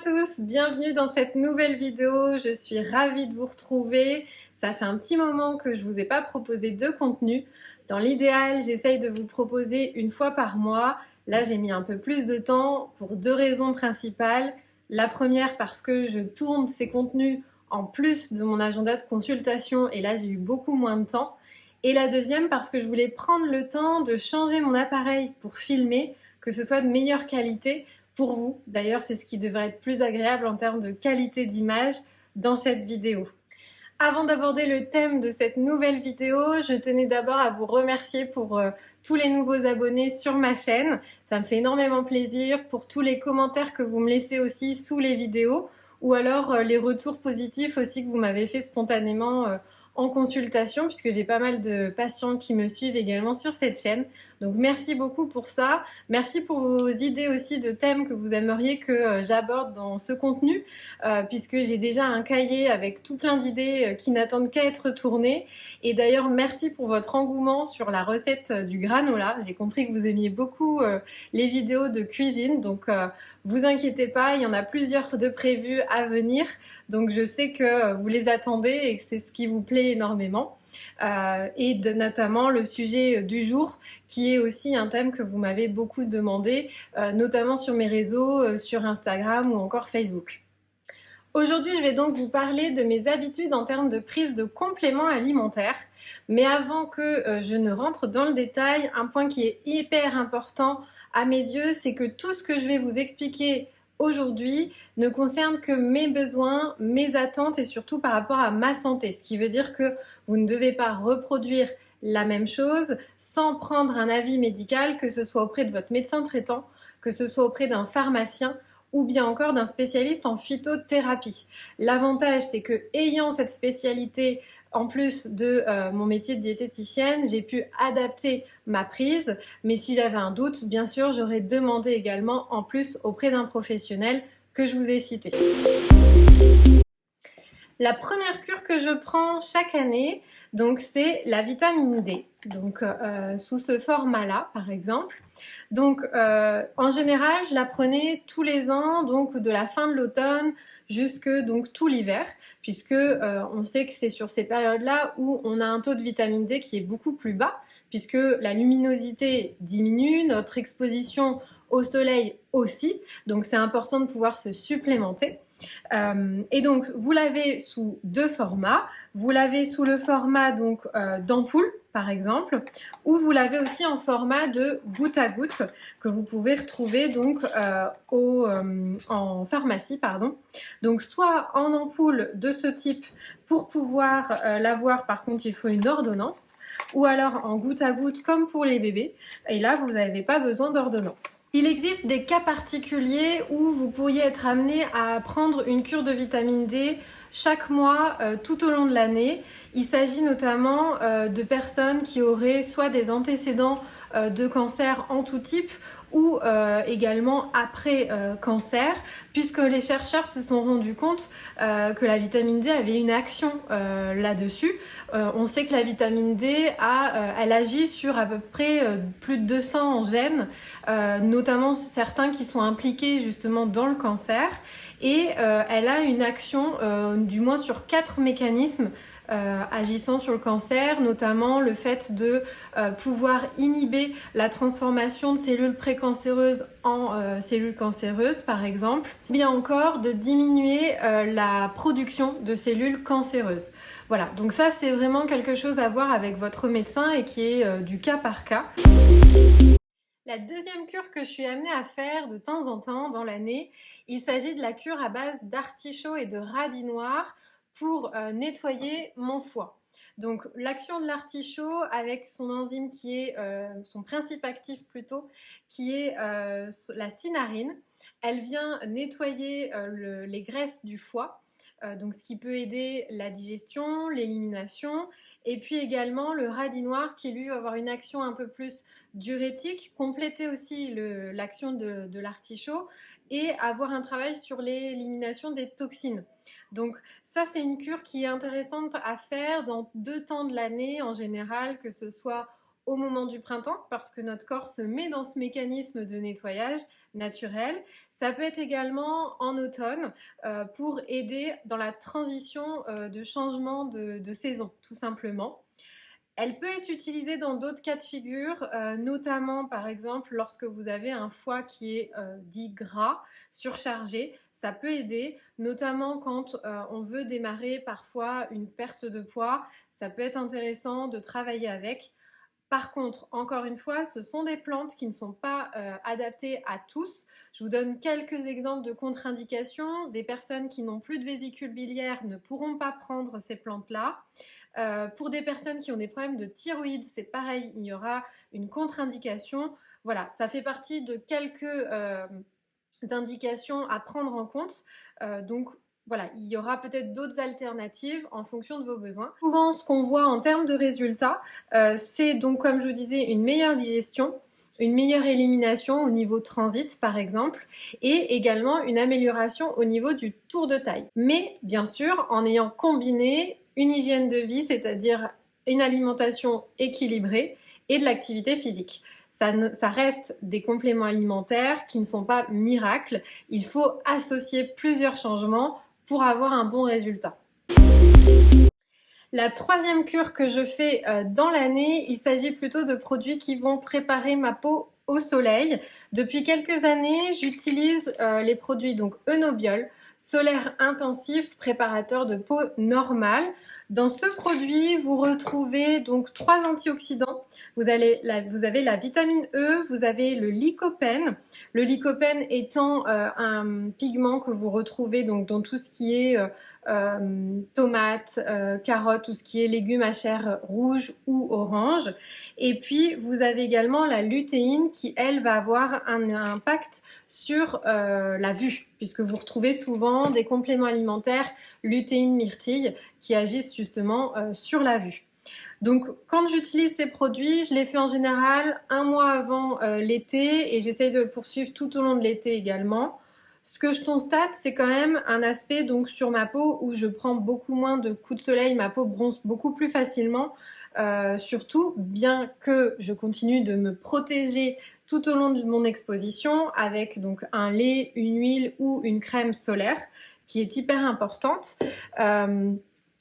tous, bienvenue dans cette nouvelle vidéo. Je suis ravie de vous retrouver. Ça fait un petit moment que je vous ai pas proposé de contenu. Dans l'idéal, j'essaye de vous proposer une fois par mois. Là, j'ai mis un peu plus de temps pour deux raisons principales. La première, parce que je tourne ces contenus en plus de mon agenda de consultation et là, j'ai eu beaucoup moins de temps. Et la deuxième, parce que je voulais prendre le temps de changer mon appareil pour filmer, que ce soit de meilleure qualité pour vous. D'ailleurs, c'est ce qui devrait être plus agréable en termes de qualité d'image dans cette vidéo. Avant d'aborder le thème de cette nouvelle vidéo, je tenais d'abord à vous remercier pour tous les nouveaux abonnés sur ma chaîne. Ça me fait énormément plaisir pour tous les commentaires que vous me laissez aussi sous les vidéos ou alors les retours positifs aussi que vous m'avez fait spontanément en consultation puisque j'ai pas mal de patients qui me suivent également sur cette chaîne. Donc merci beaucoup pour ça. Merci pour vos idées aussi de thèmes que vous aimeriez que j'aborde dans ce contenu puisque j'ai déjà un cahier avec tout plein d'idées qui n'attendent qu'à être tournées. Et d'ailleurs, merci pour votre engouement sur la recette du granola. J'ai compris que vous aimiez beaucoup les vidéos de cuisine, donc vous inquiétez pas, il y en a plusieurs de prévues à venir. Donc je sais que vous les attendez et que c'est ce qui vous plaît énormément. Notamment le sujet du jour qui est aussi un thème que vous m'avez beaucoup demandé, notamment sur mes réseaux, sur Instagram ou encore Facebook. Aujourd'hui, je vais donc vous parler de mes habitudes en termes de prise de compléments alimentaires. Mais avant que je ne rentre dans le détail, un point qui est hyper important à mes yeux, c'est que tout ce que je vais vous expliquer aujourd'hui ne concerne que mes besoins, mes attentes et surtout par rapport à ma santé. Ce qui veut dire que vous ne devez pas reproduire la même chose sans prendre un avis médical, que ce soit auprès de votre médecin traitant, que ce soit auprès d'un pharmacien ou bien encore d'un spécialiste en phytothérapie. L'avantage, c'est que ayant cette spécialité en plus de mon métier de diététicienne, j'ai pu adapter ma prise, mais si j'avais un doute, bien sûr, j'aurais demandé également en plus auprès d'un professionnel que je vous ai cité. La première cure que je prends chaque année, donc c'est la vitamine D, donc sous ce format-là par exemple. Donc en général, je la prenais tous les ans, donc de la fin de l'automne jusque donc tout l'hiver, puisque on sait que c'est sur ces périodes-là où on a un taux de vitamine D qui est beaucoup plus bas, puisque la luminosité diminue, notre exposition au soleil aussi, donc c'est important de pouvoir se supplémenter. Et donc vous l'avez sous deux formats. Vous l'avez sous le format donc d'ampoule par exemple, ou vous l'avez aussi en format de goutte à goutte que vous pouvez retrouver donc en pharmacie pardon. Donc soit en ampoule de ce type pour pouvoir l'avoir, par contre il faut une ordonnance, ou alors en goutte à goutte comme pour les bébés, et là vous n'avez pas besoin d'ordonnance. Il existe des cas particuliers où vous pourriez être amené à prendre une cure de vitamine D chaque mois tout au long de l'année. Il s'agit notamment de personnes qui auraient soit des antécédents de cancer en tout type ou également après cancer, puisque les chercheurs se sont rendus compte que la vitamine D avait une action là-dessus. On sait que la vitamine D elle agit sur à peu près plus de 200 gènes, notamment certains qui sont impliqués justement dans le cancer, et elle a une action du moins sur 4 mécanismes agissant sur le cancer, notamment le fait de pouvoir inhiber la transformation de cellules précancéreuses en cellules cancéreuses par exemple, ou bien encore de diminuer la production de cellules cancéreuses. Voilà, donc ça c'est vraiment quelque chose à voir avec votre médecin et qui est du cas par cas. La deuxième cure que je suis amenée à faire de temps en temps dans l'année, il s'agit de la cure à base d'artichaut et de radis noirs pour nettoyer mon foie. Donc l'action de l'artichaut avec son enzyme qui est, son principe actif plutôt, qui est la cynarine, elle vient nettoyer les graisses du foie. Donc ce qui peut aider la digestion, l'élimination, et puis également le radis noir qui lui va avoir une action un peu plus diurétique, compléter aussi l'action de l'artichaut et avoir un travail sur l'élimination des toxines. Donc ça c'est une cure qui est intéressante à faire dans 2 temps de l'année en général, que ce soit au moment du printemps parce que notre corps se met dans ce mécanisme de nettoyage naturel. Ça peut être également en automne pour aider dans la transition de changement de saison, tout simplement. Elle peut être utilisée dans d'autres cas de figure, notamment par exemple lorsque vous avez un foie qui est dit gras, surchargé. Ça peut aider, notamment quand on veut démarrer parfois une perte de poids. Ça peut être intéressant de travailler avec. Par contre, encore une fois, ce sont des plantes qui ne sont pas adaptées à tous. Je vous donne quelques exemples de contre-indications. Des personnes qui n'ont plus de vésicule biliaire ne pourront pas prendre ces plantes-là. Pour des personnes qui ont des problèmes de thyroïde, c'est pareil, il y aura une contre-indication. Voilà, ça fait partie de quelques indications à prendre en compte. Donc, voilà, il y aura peut-être d'autres alternatives en fonction de vos besoins. Souvent, ce qu'on voit en termes de résultats, c'est donc, comme je vous disais, une meilleure digestion, une meilleure élimination au niveau transit, par exemple, et également une amélioration au niveau du tour de taille. Mais, bien sûr, en ayant combiné une hygiène de vie, c'est-à-dire une alimentation équilibrée et de l'activité physique. Ça reste des compléments alimentaires qui ne sont pas miracles. Il faut associer plusieurs changements pour avoir un bon résultat. La troisième cure que je fais dans l'année, il s'agit plutôt de produits qui vont préparer ma peau au soleil. Depuis quelques années, j'utilise les produits donc Eunobiol, solaire intensif, préparateur de peau normale. Dans ce produit, vous retrouvez donc 3 antioxydants. Vous avez la vitamine E, vous avez le lycopène. Le lycopène étant un pigment que vous retrouvez donc dans tout ce qui est tomates, carottes, tout ce qui est légumes à chair rouge ou orange. Et puis, vous avez également la lutéine qui, elle, va avoir un impact sur la vue, puisque vous retrouvez souvent des compléments alimentaires lutéine myrtille qui agissent justement sur la vue. Donc, quand j'utilise ces produits, je les fais en général un mois avant l'été et j'essaye de le poursuivre tout au long de l'été également. Ce que je constate, c'est quand même un aspect donc sur ma peau où je prends beaucoup moins de coups de soleil, ma peau bronze beaucoup plus facilement. Surtout, bien que je continue de me protéger tout au long de mon exposition avec donc un lait, une huile ou une crème solaire qui est hyper importante.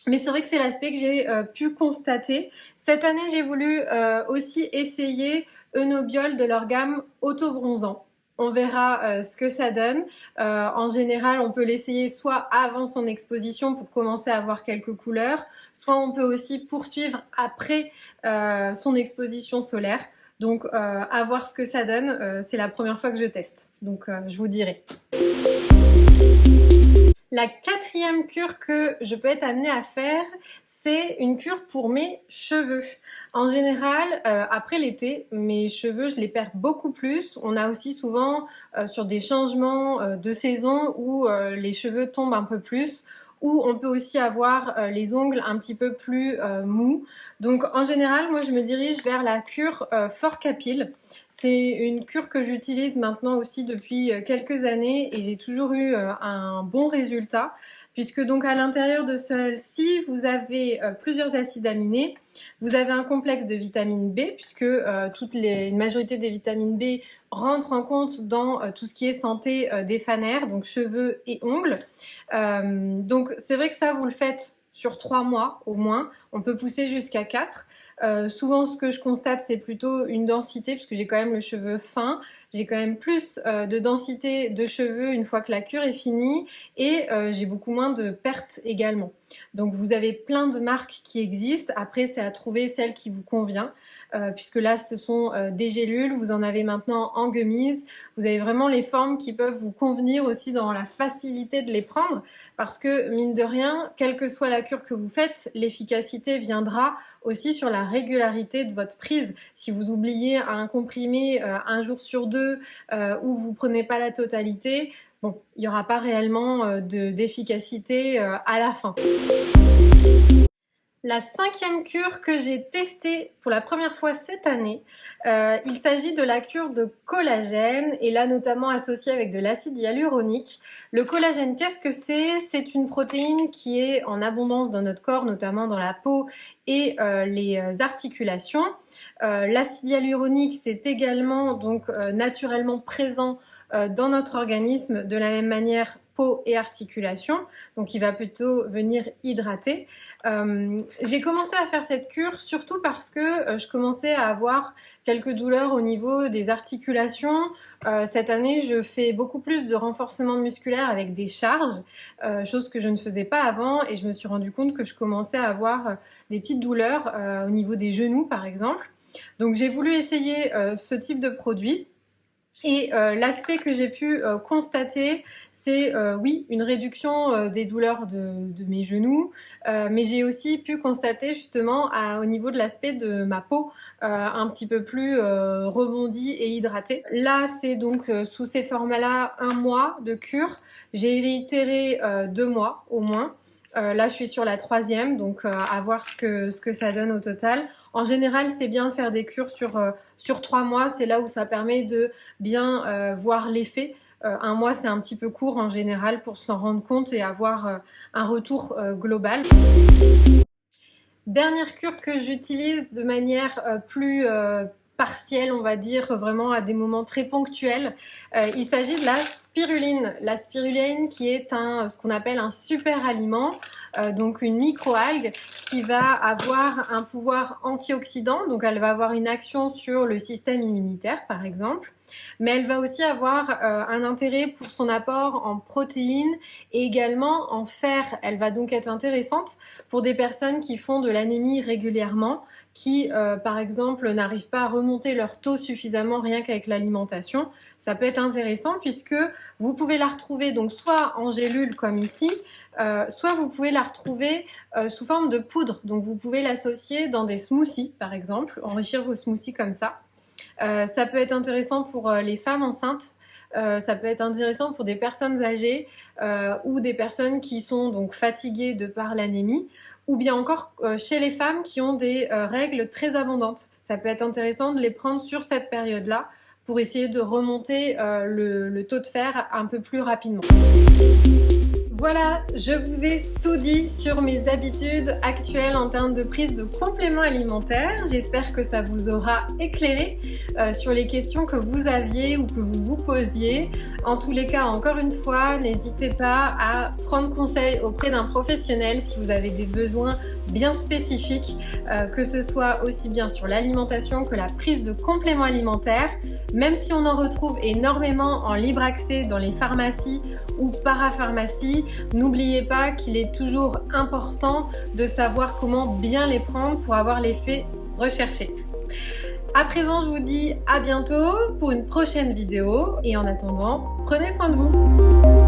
Mais c'est vrai que c'est l'aspect que j'ai pu constater. Cette année, j'ai voulu aussi essayer Eunobiol de leur gamme auto-bronzant. On verra ce que ça donne. En général, on peut l'essayer soit avant son exposition pour commencer à avoir quelques couleurs, soit on peut aussi poursuivre après son exposition solaire. Donc, à voir ce que ça donne. C'est la première fois que je teste. Donc, je vous dirai. La quatrième cure que je peux être amenée à faire, c'est une cure pour mes cheveux. En général, après l'été, mes cheveux, je les perds beaucoup plus. On a aussi souvent sur des changements de saison où les cheveux tombent un peu plus, ou on peut aussi avoir les ongles un petit peu plus mous. Donc en général, moi je me dirige vers la cure Fort Capil. C'est une cure que j'utilise maintenant aussi depuis quelques années et j'ai toujours eu un bon résultat puisque donc à l'intérieur de celle-ci, vous avez plusieurs acides aminés, vous avez un complexe de vitamine B puisque une majorité des vitamines B rentrent en compte dans tout ce qui est santé des fanères, donc cheveux et ongles. Donc c'est vrai que ça, vous le faites sur 3 mois au moins, on peut pousser jusqu'à 4. Souvent ce que je constate c'est plutôt une densité puisque j'ai quand même le cheveu fin, j'ai quand même plus de densité de cheveux une fois que la cure est finie et j'ai beaucoup moins de pertes également. Donc vous avez plein de marques qui existent, après c'est à trouver celle qui vous convient puisque là ce sont des gélules, vous en avez maintenant en gummies, vous avez vraiment les formes qui peuvent vous convenir aussi dans la facilité de les prendre parce que mine de rien, quelle que soit la cure que vous faites, l'efficacité viendra aussi sur la régularité de votre prise. Si vous oubliez un comprimé un jour sur 2 ou vous prenez pas la totalité, bon, il n'y aura pas réellement d'efficacité à la fin. La 5e cure que j'ai testée pour la première fois cette année, il s'agit de la cure de collagène et là notamment associée avec de l'acide hyaluronique. Le collagène, qu'est-ce que c'est? C'est une protéine qui est en abondance dans notre corps, notamment dans la peau et les articulations. L'acide hyaluronique, c'est également donc naturellement présent dans notre organisme de la même manière peau et articulation, donc il va plutôt venir hydrater. J'ai commencé à faire cette cure surtout parce que je commençais à avoir quelques douleurs au niveau des articulations. Cette année, je fais beaucoup plus de renforcement musculaire avec des charges, chose que je ne faisais pas avant, et je me suis rendu compte que je commençais à avoir des petites douleurs au niveau des genoux par exemple. Donc j'ai voulu essayer ce type de produit. Et l'aspect que j'ai pu constater, c'est oui, une réduction des douleurs de mes genoux, mais j'ai aussi pu constater justement au niveau de l'aspect de ma peau un petit peu plus rebondie et hydratée. Là, c'est donc sous ces formats-là 1 mois de cure. J'ai réitéré 2 mois au moins. Là, je suis sur la 3e, donc à voir ce que ça donne au total. En général, c'est bien de faire des cures sur 3 mois. C'est là où ça permet de bien voir l'effet. 1 mois, c'est un petit peu court en général pour s'en rendre compte et avoir un retour global. Dernière cure que j'utilise de manière plus partielle, on va dire, vraiment à des moments très ponctuels. Il s'agit de la spiruline. La spiruline qui est ce qu'on appelle un super aliment, donc une microalgue qui va avoir un pouvoir antioxydant, donc elle va avoir une action sur le système immunitaire par exemple. Mais elle va aussi avoir un intérêt pour son apport en protéines et également en fer. Elle va donc être intéressante pour des personnes qui font de l'anémie régulièrement, qui par exemple n'arrivent pas à remonter leur taux suffisamment rien qu'avec l'alimentation. Ça peut être intéressant puisque vous pouvez la retrouver donc soit en gélule comme ici, soit vous pouvez la retrouver sous forme de poudre. Donc vous pouvez l'associer dans des smoothies par exemple, enrichir vos smoothies comme ça. Ça peut être intéressant pour les femmes enceintes, ça peut être intéressant pour des personnes âgées ou des personnes qui sont donc fatiguées de par l'anémie, ou bien encore chez les femmes qui ont des règles très abondantes. Ça peut être intéressant de les prendre sur cette période-là pour essayer de remonter le taux de fer un peu plus rapidement. Voilà, je vous ai tout dit sur mes habitudes actuelles en termes de prise de compléments alimentaires. J'espère que ça vous aura éclairé sur les questions que vous aviez ou que vous vous posiez. En tous les cas, encore une fois, n'hésitez pas à prendre conseil auprès d'un professionnel si vous avez des besoins bien spécifiques, que ce soit aussi bien sur l'alimentation que la prise de compléments alimentaires. Même si on en retrouve énormément en libre accès dans les pharmacies ou parapharmacies, n'oubliez pas qu'il est toujours important de savoir comment bien les prendre pour avoir l'effet recherché. À présent, je vous dis à bientôt pour une prochaine vidéo et en attendant, prenez soin de vous.